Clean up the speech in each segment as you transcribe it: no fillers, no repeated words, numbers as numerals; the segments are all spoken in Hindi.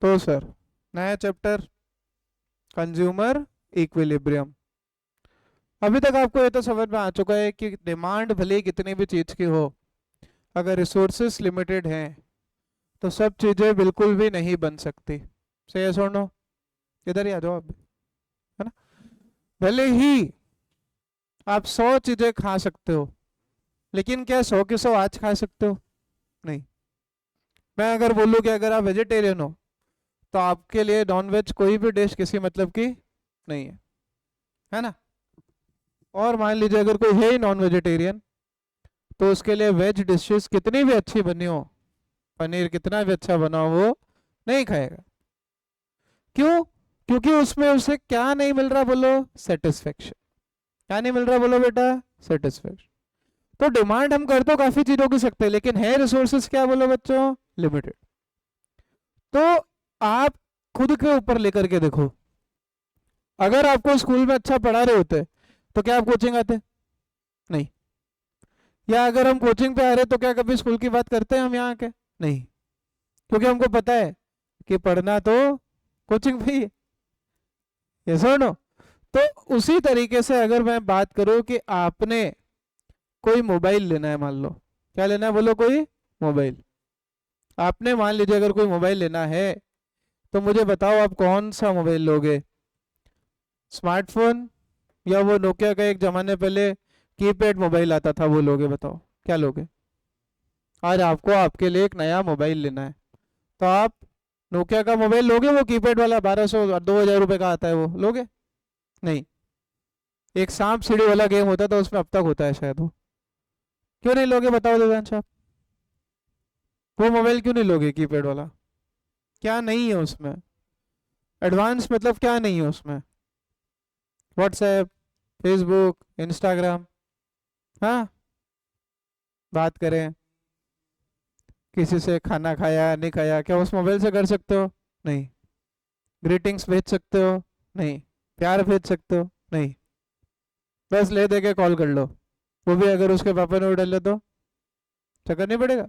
तो सर नया चैप्टर कंज्यूमर इक्विलिब्रियम। अभी तक आपको ये तो समझ में आ चुका है कि डिमांड भले ही कितनी भी चीज़ की हो, अगर रिसोर्सेस लिमिटेड हैं तो सब चीज़ें बिल्कुल भी नहीं बन सकती। सही है सुनो, इधर ही आ जाओ आप, है ना। भले ही आप 100 चीज़ें खा सकते हो, लेकिन क्या 100 की 100 आज खा सकते हो? नहीं। मैं अगर बोलूँ कि अगर आप वेजिटेरियन हो तो आपके लिए नॉनवेज कोई भी डिश किसी मतलब की नहीं है ना। और मान लीजिए अगर कोई है ही नॉन वेजिटेरियन, तो उसके लिए वेज डिशेस कितनी भी अच्छी बनी हो, पनीर कितना भी अच्छा बना हो, वो नहीं खाएगा। क्यों? क्योंकि उसमें उसे क्या नहीं मिल रहा बोलो? सेटिस्फेक्शन। क्या नहीं मिल रहा बोलो बेटा? सेटिस्फेक्शन। तो डिमांड हम कर तो काफी चीजों की सकते हैं, लेकिन है रिसोर्सेस क्या बोलो बच्चों? लिमिटेड। तो आप खुद के ऊपर लेकर के देखो, अगर आपको स्कूल में अच्छा पढ़ा रहे होते तो क्या आप कोचिंग आते? नहीं। या अगर हम कोचिंग पे आ रहे तो क्या कभी स्कूल की बात करते हैं हम यहाँ के? नहीं। क्योंकि हमको पता है कि पढ़ना तो कोचिंग पे ही है। यस और नो? तो उसी तरीके से अगर मैं बात करूं कि आपने कोई मोबाइल लेना है, मान लो क्या लेना है बोलो? कोई मोबाइल। आपने मान लीजिए अगर कोई मोबाइल लेना है, तो मुझे बताओ आप कौन सा मोबाइल लोगे? स्मार्टफोन या वो नोकिया का एक जमाने पहले कीपैड मोबाइल आता था वो लोगे? बताओ क्या लोगे? आज आपको आपके लिए एक नया मोबाइल लेना है, तो आप नोकिया का मोबाइल लोगे? वो कीपैड वाला 1200 और 2000 रुपये का आता है, वो लोगे? नहीं। एक सांप सीढ़ी वाला गेम होता था, उसमें अब तक होता है शायद, वो क्यों नहीं लोगे बताओ देवांश आप? वो मोबाइल क्यों नहीं लोगे कीपैड वाला? क्या नहीं है उसमें? एडवांस मतलब क्या नहीं है उसमें? WhatsApp, Facebook, Instagram. हाँ, बात करें, किसी से खाना खाया नहीं खाया, क्या उस मोबाइल से कर सकते हो? नहीं। ग्रीटिंग्स भेज सकते हो? नहीं। प्यार भेज सकते हो? नहीं। बस ले दे के कॉल कर लो, वो भी अगर उसके पापा ने उड़ा ले तो चक्कर नहीं पड़ेगा।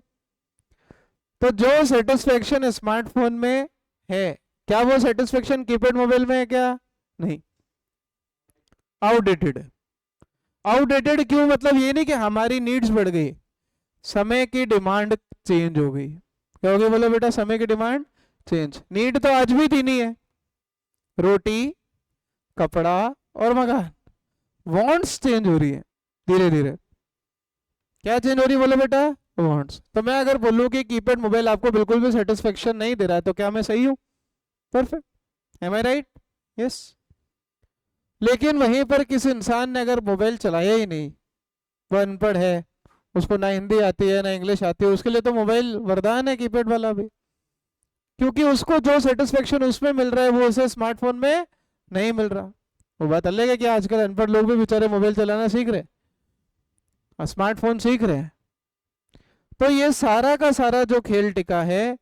तो जो सेटिस्फेक्शन स्मार्टफोन में है, क्या वो सेटिस्फेक्शन कीपैड मोबाइल में है क्या? नहीं। आउटडेटेड है। आउटडेटेड क्यों? मतलब ये नहीं कि हमारी नीड्स बढ़ गई, समय की डिमांड चेंज हो गई। क्या हो गई बोलो बेटा? समय की डिमांड चेंज। नीड तो आज भी तीन ही है, रोटी, कपड़ा और मकान। वांट्स चेंज हो रही है धीरे धीरे। क्या चेंज हो रही है बोलो बेटा? वांट्स। तो मैं अगर बोलूँ कि कीपैड मोबाइल आपको बिल्कुल भी सेटिस्फेक्शन नहीं दे रहा है, तो क्या मैं सही हूँ? परफेक्ट। एम आई राइट? यस। लेकिन वहीं पर किसी इंसान ने अगर मोबाइल चलाया ही नहीं, वो अनपढ़ है, उसको ना हिंदी आती है ना इंग्लिश आती है, उसके लिए तो मोबाइल वरदान है कीपैड वाला भी। क्योंकि उसको जो सेटिस्फेक्शन उसमें मिल रहा है वो उसे स्मार्टफोन में नहीं मिल रहा। वो बात अलग है कि आजकल अनपढ़ लोग भी बेचारे मोबाइल चलाना सीख रहे हैं, स्मार्टफोन सीख रहे हैं। तो ये सारा का सारा जो खेल टिका है,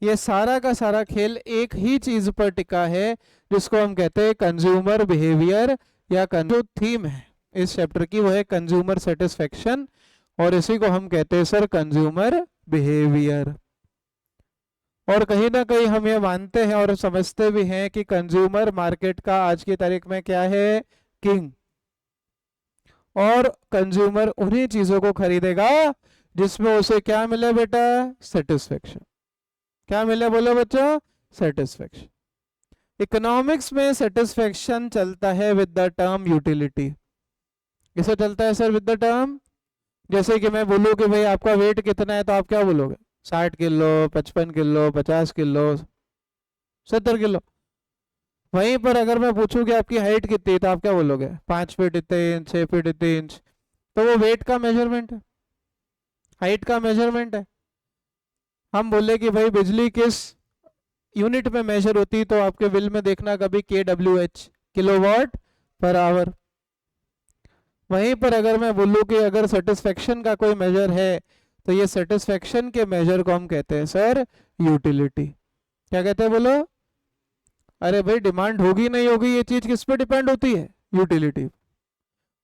ये सारा का सारा खेल एक ही चीज पर टिका है, जिसको हम कहते हैं कंज्यूमर बिहेवियर, या जो थीम है इस चैप्टर की वो है कंज्यूमर सेटिस्फेक्शन, और इसी को हम कहते हैं सर कंज्यूमर बिहेवियर। और कहीं ना कहीं हम ये मानते हैं और समझते भी हैं कि कंज्यूमर मार्केट का आज की तारीख में क्या है? किंग। और कंज्यूमर उन्हीं चीजों को खरीदेगा जिसमें उसे क्या मिले बेटा? सेटिस्फेक्शन। क्या मिले बोलो बच्चों? सेटिस्फेक्शन। इकोनॉमिक्स में सेटिस्फेक्शन चलता है विद द टर्म यूटिलिटी। किसे चलता है सर? With the term. जैसे कि मैं बोलूँ कि भाई आपका वेट कितना है, तो आप क्या बोलोगे? 60 किलो, 55 किलो, 50 किलो, 70 किलो। वहीं पर अगर मैं पूछूं कि आपकी हाइट कितनी है, तो आप क्या बोलोगे? 5 फीट इतने इंच, 6 फीट इतने इंच। तो वो वेट का मेजरमेंट है, हाइट का मेजरमेंट है। हम बोले कि भाई बिजली किस यूनिट में मेजर होती है, तो आपके बिल में देखना कभी KWH, किलोवाट पर आवर। वहीं पर अगर मैं बोलूँ कि अगर सेटिस्फेक्शन का कोई मेजर है, तो ये सेटिस्फेक्शन के मेजर को हम कहते हैं सर यूटिलिटी। क्या कहते हैं बोलो? अरे भाई डिमांड होगी नहीं होगी, ये चीज किस पे डिपेंड होती है? यूटिलिटी।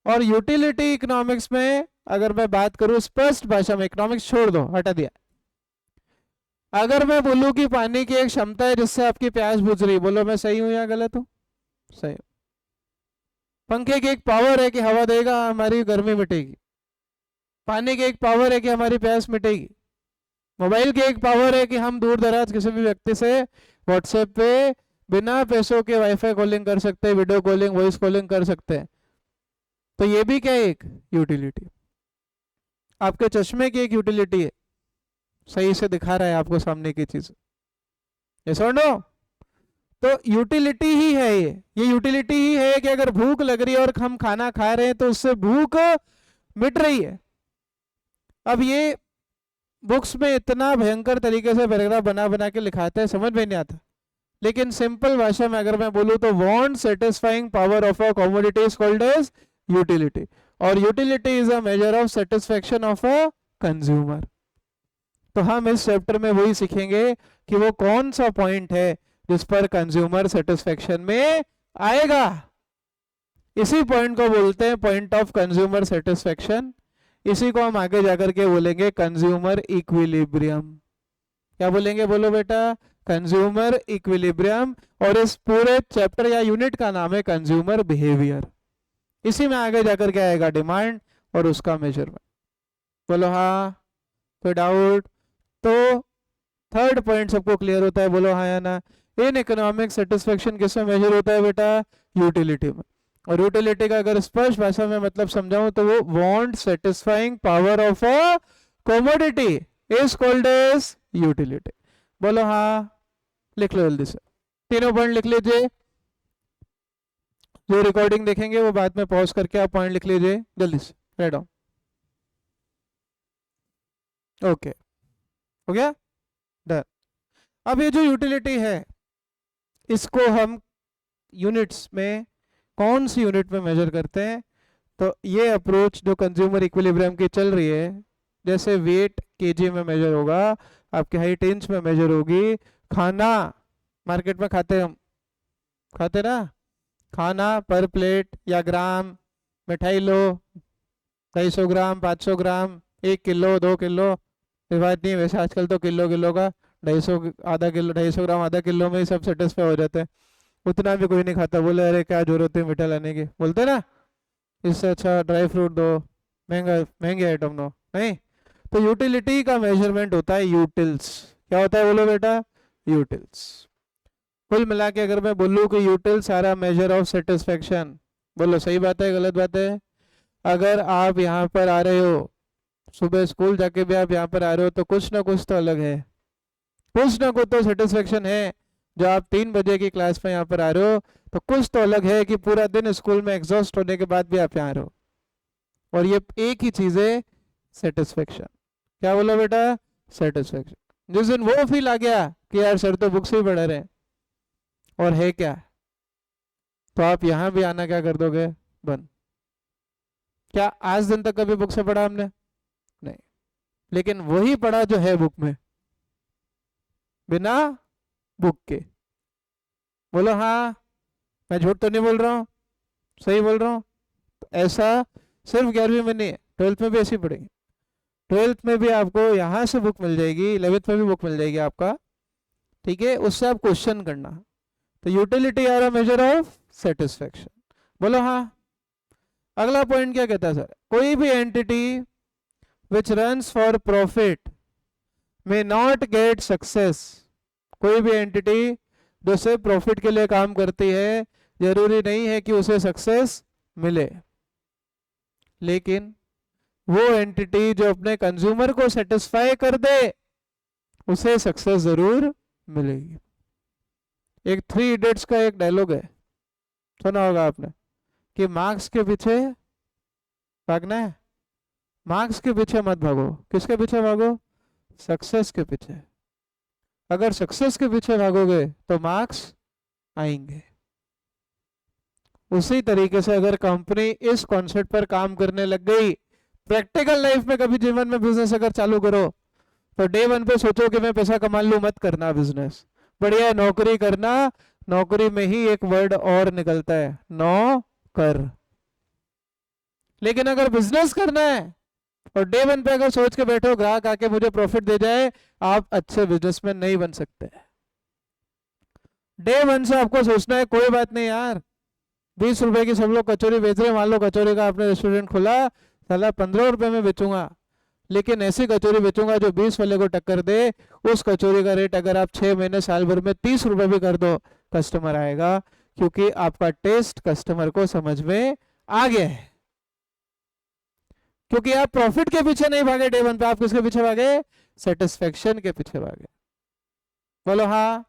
और यूटिलिटी इकोनॉमिक्स में अगर मैं बात करूं स्पष्ट भाषा में, इकोनॉमिक्स छोड़ दो, हटा दिया, अगर मैं बोलूं कि पानी की एक क्षमता है जिससे आपकी प्यास बुझ रही, बोलो मैं सही हूं या गलत हूं? सही। पंखे की एक पावर है कि हवा देगा, हमारी गर्मी मिटेगी। पानी की एक पावर है कि हमारी प्यास मिटेगी। मोबाइल की एक पावर है कि हम दूर दराज किसी भी व्यक्ति से व्हाट्सएप पे बिना पैसों के वाईफाई कॉलिंग कर सकते हैं, वीडियो कॉलिंग, वॉइस कॉलिंग कर सकते हैं। तो ये भी क्या है? एक यूटिलिटी। आपके चश्मे की एक यूटिलिटी है, सही से दिखा रहा है आपको सामने की चीज। यस और नो? तो यूटिलिटी ही है ये यूटिलिटी ही है कि अगर भूख लग रही है और हम खाना खा रहे हैं तो उससे भूख मिट रही है। अब ये बुक्स में इतना भयंकर तरीके से पैराग्राफ बना बना के लिखाते हैं, समझ में नहीं आता। लेकिन सिंपल भाषा में अगर मैं बोलूँ तो want satisfying power of a commodity is called as utility, और utility is a measure of satisfaction of a consumer. तो हम इस चैप्टर में वही सीखेंगे कि वो कौन सा पॉइंट है जिस पर कंज्यूमर सेटिस्फेक्शन में आएगा। इसी पॉइंट को बोलते हैं पॉइंट ऑफ कंज्यूमर सेटिस्फेक्शन। इसी को हम आगे जाकर के बोलेंगे कंज्यूमर इक्विलिब्रियम। क्या बोलेंगे? बोलो बेटा, कंज्यूमर इक्विलिब्रियम। और इस पूरे चैप्टर या यूनिट का नाम है कंज्यूमर बिहेवियर। इसी में आगे जाकर के आएगा डिमांड और उसका मेजरमेंट। बोलो हाँ, कोई डाउट? तो थर्ड पॉइंट सबको क्लियर होता है? बोलो हाँ या ना। इन इकोनॉमिक सेटिस्फेक्शन किसमें मेजर होता है बेटा? यूटिलिटी में। और यूटिलिटी का अगर स्पष्ट भाषा में मतलब समझाऊं तो वो want satisfying power of a commodity is called as utility. बोलो हाँ, लिख लो जल्दी से, तीनों पॉइंट लिख लीजिए। जो रिकॉर्डिंग देखेंगे वो बाद में पॉज करके आप पॉइंट लिख लीजिए जल्दी से, राइट डाउन। ओके, हो गया? डन। अब ये जो यूटिलिटी है इसको हम यूनिट्स में कौन सी यूनिट में मेजर करते हैं? तो ये अप्रोच जो कंज्यूमर इक्विलिब्रियम की चल रही है, जैसे वेट केजी में मेजर होगा, आपकी हाइट इंच में मेजर होगी। खाना मार्केट में खाते हम, खाते ना, खाना पर प्लेट या ग्राम, मिठाई लो 250 ग्राम, 500 ग्राम, 1 किलो, 2 किलो, बात नहीं। वैसे आजकल तो किलो किलो का 250, आधा किलो, 250 ग्राम आधा किलो में ही सब सेटिस्फाई हो जाते हैं। उतना भी कोई नहीं खाता, बोले अरे क्या जरूरत है मिठाई लाने की, बोलते ना, इससे अच्छा ड्राई फ्रूट दो, महंगा महंगे आइटम दो। नहीं, तो यूटिलिटी का मेजरमेंट होता है यूटिल्स। क्या होता है बोलो बेटा? यूटिल्स। कुल मिला के अगर मैं बोलूँ कि utils are a measure of satisfaction, बोलो सही बात है गलत बात है? अगर आप यहाँ पर आ रहे हो, सुबह स्कूल जाके भी आप यहाँ पर आ रहे हो, तो कुछ ना कुछ तो अलग है, कुछ ना कुछ तो सेटिस्फेक्शन है। जो आप 3 बजे की क्लास में यहाँ पर आ रहे हो तो कुछ तो अलग है कि पूरा दिन स्कूल में एग्जॉस्ट होने के बाद भी आप यहाँ आ रहे हो। और ये एक ही चीज है, सेटिस्फेक्शन। क्या बोलो बेटा? सेटिस्फेक्शन। जिस दिन वो फील आ गया कि यार सर तो बुक से ही पढ़ रहे हैं और है क्या, तो आप यहाँ भी आना क्या कर दोगे? बंद। क्या आज दिन तक कभी बुक से पढ़ा हमने? नहीं। लेकिन वही पढ़ा जो है बुक में, बिना बुक के। बोलो हाँ, मैं झूठ तो नहीं बोल रहा हूँ, सही बोल रहा हूँ? तो ऐसा सिर्फ 11वीं में नहीं है, 12th में भी ऐसी पढ़ेंगे। 12th में भी आपको यहाँ से बुक मिल जाएगी, 11th में भी बुक मिल जाएगी आपका, ठीक है? उससे आप क्वेश्चन करना। तो utility are a measure of satisfaction. बोलो हाँ। अगला पॉइंट क्या कहता है सर? कोई भी entity which runs for profit may not get success. कोई भी एंटिटी जो सिर्फ प्रॉफिट के लिए काम करती है, जरूरी नहीं है कि उसे सक्सेस मिले। लेकिन वो एंटिटी जो अपने कंज्यूमर को सेटिस्फाई कर दे, उसे सक्सेस जरूर मिलेगी। एक 3 इडियट्स का एक डायलॉग है, सुना होगा आपने, कि मार्क्स के पीछे भागना है, मार्क्स के पीछे मत भागो। किसके पीछे भागो? सक्सेस के पीछे। अगर सक्सेस के पीछे भागोगे तो मार्क्स आएंगे। उसी तरीके से अगर कंपनी इस कॉन्सेप्ट पर काम करने लग गई, प्रैक्टिकल लाइफ में कभी जीवन में बिजनेस अगर चालू करो तो डे 1 पे सोचो कि मैं पैसा कमा लूं, मत करना बिजनेस। बढ़िया नौकरी करना। नौकरी में ही एक वर्ड और निकलता है, नौकर। लेकिन अगर बिजनेस करना है और डे वन पे अगर सोच के बैठे हो ग्राहक आके मुझे प्रॉफिट दे जाए, आप अच्छे बिजनेसमैन नहीं बन सकते। डे वन से आपको सोचना है कोई बात नहीं यार, 20 रुपए की सब लोग कचौरी बेच रहे हैं, मान लो कचौरी का आपने रेस्टोरेंट खोला, साला 15 रुपए में बेचूंगा, लेकिन ऐसी कचौरी बेचूंगा जो 20 वाले को टक्कर दे। उस कचौरी का रेट अगर आप 6 महीने साल भर में 30 रुपए भी कर दो, कस्टमर आएगा, क्योंकि आपका टेस्ट कस्टमर को समझ में आ गया है। क्योंकि आप प्रॉफिट के पीछे नहीं भागे डे वन पे, आप किसके पीछे भागे? सेटिस्फेक्शन के पीछे भागे। बोलो हाँ।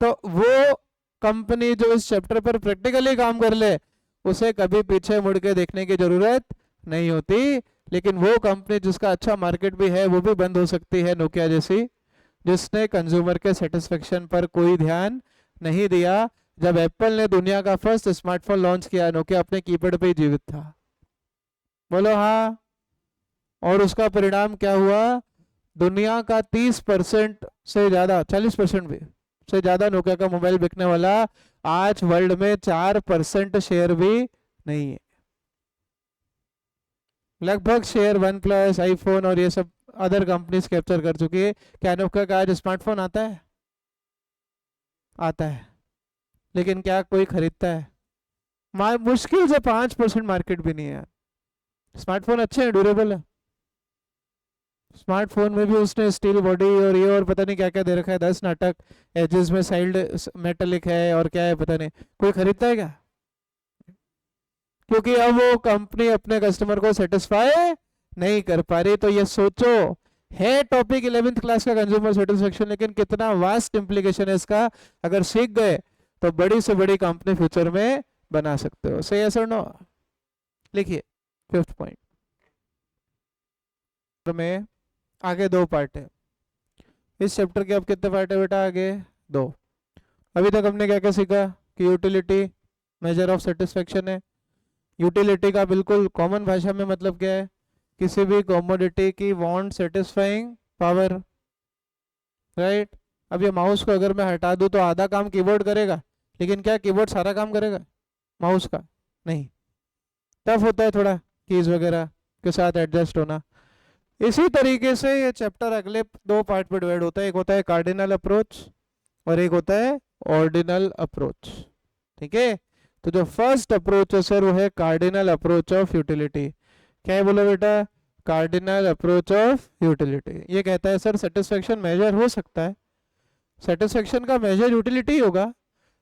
तो वो कंपनी जो इस चैप्टर पर प्रैक्टिकली काम कर ले, उसे कभी पीछे मुड़ के देखने की जरूरत नहीं होती। लेकिन वो कंपनी जिसका अच्छा मार्केट भी है, वो भी बंद हो सकती है, नोकिया जैसी, जिसने कंज्यूमर के सेटिस्फेक्शन पर कोई ध्यान नहीं दिया। जब एप्पल ने दुनिया का फर्स्ट स्मार्टफोन लॉन्च किया, नोकिया अपने कीपैड पे ही जीवित था। बोलो हाँ। और उसका परिणाम क्या हुआ? दुनिया का 30% से ज्यादा, 40% भी से ज्यादा नोकिया का मोबाइल बिकने वाला, आज वर्ल्ड में 4% शेयर भी नहीं है। लगभग शेयर वन प्लस, आईफोन और ये सब अदर कंपनीज कैप्चर कर चुकी है। क्या नोकिया का आज स्मार्टफोन आता है? आता है, लेकिन क्या कोई खरीदता है? मुश्किल से 5% मार्केट भी नहीं है। स्मार्टफोन अच्छे हैं, ड्यूरेबल है। स्मार्टफोन में भी उसने स्टील बॉडी और ये और पता नहीं क्या क्या दे रखा है, 10 नाटक, एजेस में साइल्ड मेटेलिक है और क्या है पता नहीं। कोई खरीदता है क्या? क्योंकि अब वो कंपनी अपने कस्टमर को सेटिस्फाई नहीं कर पा रही। तो ये सोचो, है टॉपिक 11th क्लास का कंज्यूमर सेटिस्फेक्शन, लेकिन कितना वास्ट इंप्लीकेशन है इसका। अगर सीख गए तो बड़ी से बड़ी कंपनी फ्यूचर में बना सकते हो। सही यस और नो? लिखिए 5th पॉइंट में। आगे 2 पार्ट है इस चैप्टर के। अब कितने पार्ट है बेटा? आगे 2। अभी तक हमने क्या क्या सीखा कि यूटिलिटी मेजर ऑफ सेटिस्फेक्शन है। यूटिलिटी का बिल्कुल कॉमन भाषा में मतलब क्या है? किसी भी कमोडिटी की वांट सेटिस्फाइंग पावर, राइट। अब ये माउस को अगर मैं हटा दूं तो आधा काम कीबोर्ड करेगा, लेकिन क्या कीबोर्ड सारा काम करेगा माउस का? नहीं। टफ होता है थोड़ा कीज वगैरह के साथ एडजस्ट होना। इसी तरीके से ये चैप्टर अगले 2 पार्ट में डिवाइड होता है। एक होता है कार्डिनल अप्रोच और एक होता है ऑर्डिनल अप्रोच। ठीक है, तो जो फर्स्ट अप्रोच है सर वो है कार्डिनल अप्रोच ऑफ यूटिलिटी। क्या है बोलो बेटा? Cardinal approach of utility. ये कहता है सर सेटिस्फेक्शन मेजर हो सकता है, सेटिस्फेक्शन का मेजर यूटिलिटी होगा,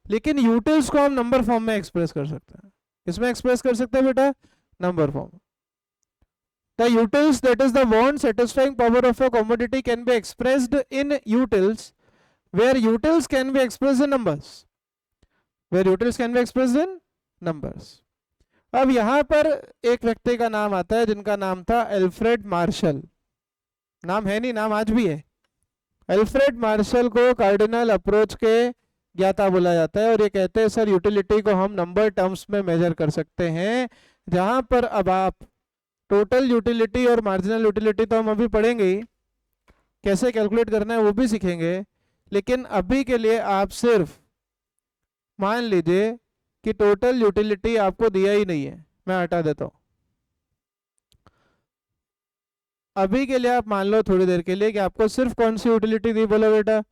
लेकिन यूटिल्स को हम नंबर फॉर्म में एक्सप्रेस कर सकते हैं। इसमें एक्सप्रेस कर सकते हैं बेटा? Number form. The utils, that is the want satisfying power of a commodity, can be expressed in utils, where utils can be expressed in numbers, where utils can be expressed in numbers. अब यहां पर एक व्यक्ति का नाम आता है जिनका नाम था एल्फ्रेड मार्शल। नाम है नहीं, नाम आज भी है। एल्फ्रेड मार्शल को कार्डिनल अप्रोच के ज्ञाता बोला जाता है, और ये कहते हैं सर यूटिलिटी को हम नंबर टर्म्स में मेजर कर सकते हैं। जहां पर अब आप टोटल यूटिलिटी और मार्जिनल यूटिलिटी तो हम अभी पढ़ेंगे ही, कैसे कैलकुलेट करना है वो भी सीखेंगे, लेकिन अभी के लिए आप सिर्फ मान लीजिए कि टोटल यूटिलिटी आपको दिया ही नहीं है। मैं हटा देता हूं अभी के लिए। आप मान लो थोड़ी देर के लिए कि आपको सिर्फ कौन सी यूटिलिटी दी? बोलो बेटा?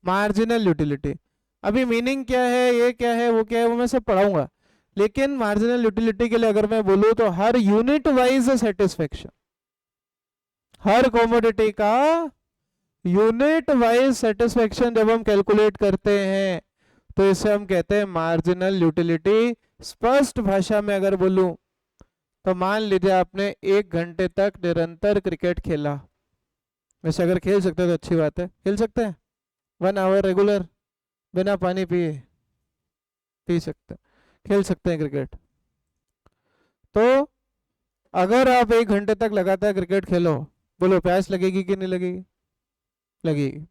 Marginal utility. अभी मीनिंग क्या है, ये क्या है, वो क्या है, वो मैं सब पढ़ाऊंगा। लेकिन मार्जिनल यूटिलिटी के लिए अगर मैं बोलूं तो हर यूनिट वाइज सेटिस्फेक्शन, हर कमोडिटी का यूनिट वाइज सेटिस्फेक्शन जब हम कैलकुलेट करते हैं तो इसे हम कहते हैं मार्जिनल यूटिलिटी। स्पष्ट भाषा में अगर बोलूं तो मान लीजिए आपने 1 घंटे तक निरंतर क्रिकेट खेला। वैसे अगर खेल सकते हैं तो अच्छी बात है, खेल सकते हैं 1 आवर रेगुलर बिना पानी पिए, पी सकते हैं, खेल सकते हैं क्रिकेट। तो अगर आप 1 घंटे तक लगातार क्रिकेट खेलो, बोलो प्यास लगेगी कि नहीं लगेगी? लगेगी।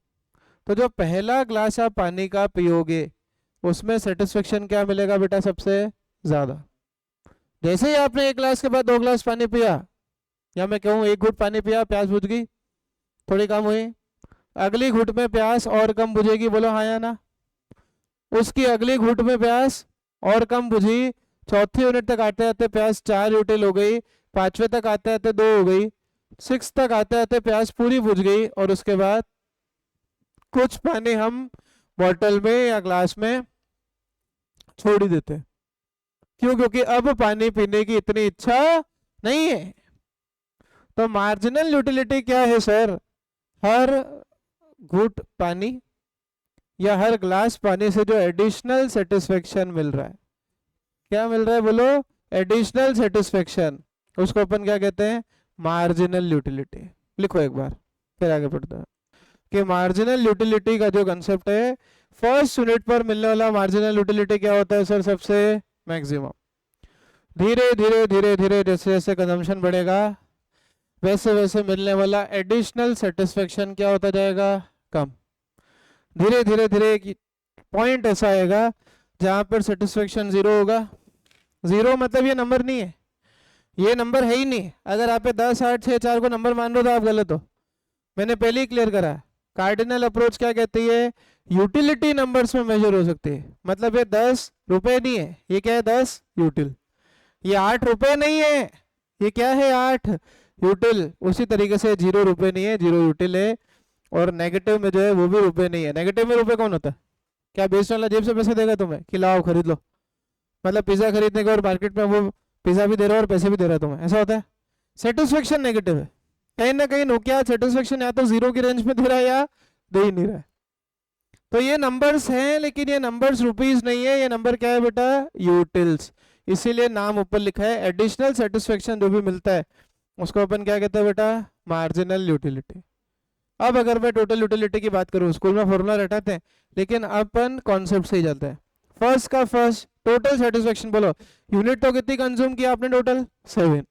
तो जो पहला ग्लास आप पानी का पियोगे उसमें सेटिस्फेक्शन क्या मिलेगा बेटा? सबसे ज्यादा। जैसे ही आपने 1 ग्लास के बाद 2 ग्लास पानी पिया, या मैं कहूँ 1 घूंट पानी पिया, प्यास बुझ गई, थोड़ी कम हुई, अगली घूंट में प्यास और कम बुझेगी। बोलो हाँ या ना? उसकी अगली घूंट में प्यास और कम बुझी, चौथी यूनिट तक आते आते प्यास 4 यूटिल हो गई, 5वें तक आते आते 2 हो गई, 6 तक आते आते प्यास पूरी बुझ गई, और उसके बाद कुछ पानी हम बॉटल में या ग्लास में छोड़ ही देते हैं। क्यों? क्योंकि अब पानी पीने की इतनी इच्छा नहीं है। तो मार्जिनल यूटिलिटी क्या है सर? हर घूंट पानी या हर ग्लास पानी से जो एडिशनल सेटिस्फेक्शन मिल रहा है, क्या मिल रहा है बोलो? एडिशनल सेटिस्फेक्शन, उसको अपन क्या कहते हैं? Marginal utility. लिखो एक बार, फिर आगे बढ़ते हैं कि मार्जिनल यूटिलिटी का जो कंसेप्ट है, फर्स्ट यूनिट पर मिलने वाला मार्जिनल यूटिलिटी क्या होता है सर? सबसे मैक्सिमम। धीरे धीरे धीरे धीरे जैसे जैसे कंजम्पशन बढ़ेगा, वैसे वैसे मिलने वाला एडिशनल सेटिस्फेक्शन क्या होता जाएगा? कम। धीरे धीरे धीरे एक पॉइंट ऐसा आएगा जहां पर सेटिस्फेक्शन 0 होगा। 0 मतलब ये नंबर नहीं है, ये नंबर है ही नहीं। अगर आप 10, 8, 6, 4 को नंबर मान रहे हो तो आप गलत हो। मैंने पहले ही क्लियर करा। कार्डिनल अप्रोच क्या कहती है? यूटिलिटी नंबर्स में मेजर हो सकती है। मतलब ये 10 रुपए नहीं है, ये क्या है? 10 यूटिल। ये 8 रुपए नहीं है, ये क्या है? 8 यूटिल। उसी तरीके से 0 रुपए नहीं है, 0 यूटिल है। और नेगेटिव में जो है वो भी रुपए नहीं है। नेगेटिव में रुपए कौन होता है? क्या बेचने वाला जेब से पैसे देगा तुम्हें कि लाओ खरीद लो? मतलब पिज्जा खरीदने का और मार्केट में वो पिज्जा भी दे रहा है और पैसे भी दे रहा है तुम्हें, ऐसा होता है? सेटिस्फेक्शन नेगेटिव है। कहीं ना कहीं नोकिया सेटिस्फेक्शन या तो 0 की रेंज में दे रहा है या दे ही नहीं रहा है। तो ये नंबर्स हैं, लेकिन ये नंबर्स रुपीज नहीं है, ये नंबर क्या है बेटा? यूटिल्स। इसीलिए नाम ऊपर लिखा है। एडिशनल सेटिस्फेक्शन जो भी मिलता है उसको अपन क्या कहते हैं बेटा? Marginal utility. अब अगर मैं टोटल यूटिलिटी की बात करूं, स्कूल में फॉर्मूला रटाते हैं, लेकिन अपन कॉन्सेप्ट से ही चलते हैं। फर्स्ट का फर्स्ट, टोटल सेटिस्फेक्शन बोलो। यूनिट तो कितनी कंज्यूम किया आपने? टोटल 7।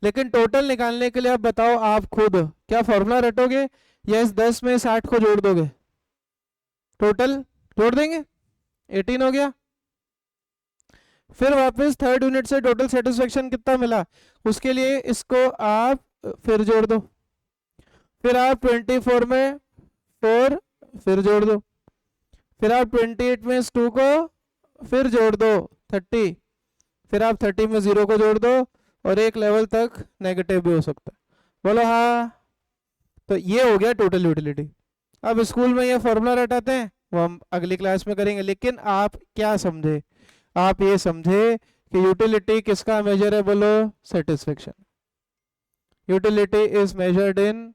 लेकिन टोटल निकालने के लिए आप बताओ, आप खुद क्या फॉर्मूला रटोगे या इस 10 में 60 को जोड़ दोगे? टोटल जोड़ देंगे, 18 हो गया। फिर वापस थर्ड यूनिट से टोटल सेटिस्फेक्शन कितना मिला, उसके लिए इसको आप फिर जोड़ दो। फिर आप 24 में 4 फिर जोड़ दो। फिर आप 28 में इस 2 को फिर जोड़ दो, 30। फिर आप 30 में 0 को जोड़ दो, और एक लेवल तक नेगेटिव भी हो सकता है। बोलो हाँ। तो ये हो गया टोटल यूटिलिटी। अब स्कूल में ये फॉर्मूला रटाते हैं, वो हम अगली क्लास में करेंगे। लेकिन आप क्या समझे? आप ये समझे कि यूटिलिटी किसका मेजर है? बोलो satisfaction. Utility is measured in,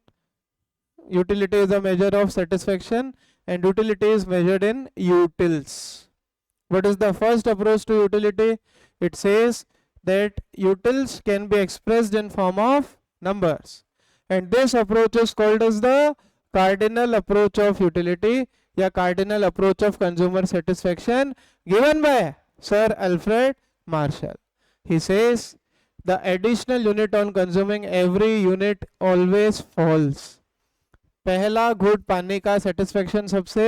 utility is a measure of satisfaction, and utility is measured in utils. What is the first approach to utility? It says that utils can be expressed in form of numbers, and this approach is called as the cardinal approach of utility या cardinal approach of consumer satisfaction, given by Sir Alfred Marshall. He says the additional unit on consuming every unit always falls. पहला घूंट पानी का सेटिस्फेक्शन सबसे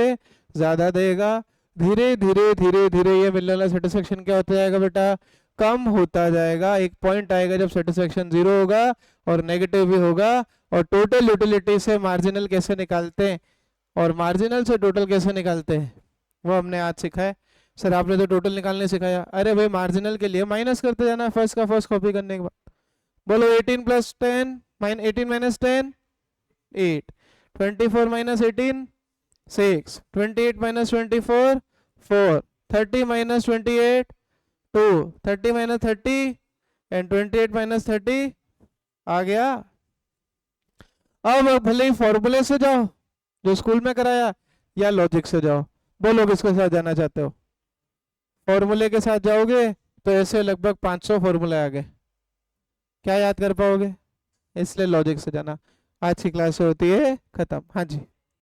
ज्यादा देगा। धीरे धीरे धीरे धीरे ये मिलने वाला सेटिस्फेक्शन क्या होता जाएगा बेटा? कम होता जाएगा। एक पॉइंट आएगा जब सेटिस्फेक्शन 0 होगा और नेगेटिव भी होगा। और टोटल यूटिलिटी से मार्जिनल कैसे निकालते हैं और मार्जिनल से टोटल कैसे निकालते हैं वो हमने आज सीखा है। सर आपने तो टोटल निकालने सिखाया। अरे भाई मार्जिनल के लिए माइनस करते जाना फर्स्ट का फर्स्ट कॉपी करने के बाद। बोलो 18 + 10 18 - 10 8, 24 - 18 6, 28 - 24 4, 30 - 28 2, 30 - 30 एंड 28 - 30 आ गया। अब भले ही फॉर्मूले से जाओ जो स्कूल में कराया या लॉजिक से जाओ, बोलो किसके साथ जाना चाहते हो? फॉर्मूले के साथ जाओगे तो ऐसे लगभग 500 फॉर्मूले आ गए, क्या याद कर पाओगे? इसलिए लॉजिक से जाना। आज की क्लास होती है खत्म। हाँ जी।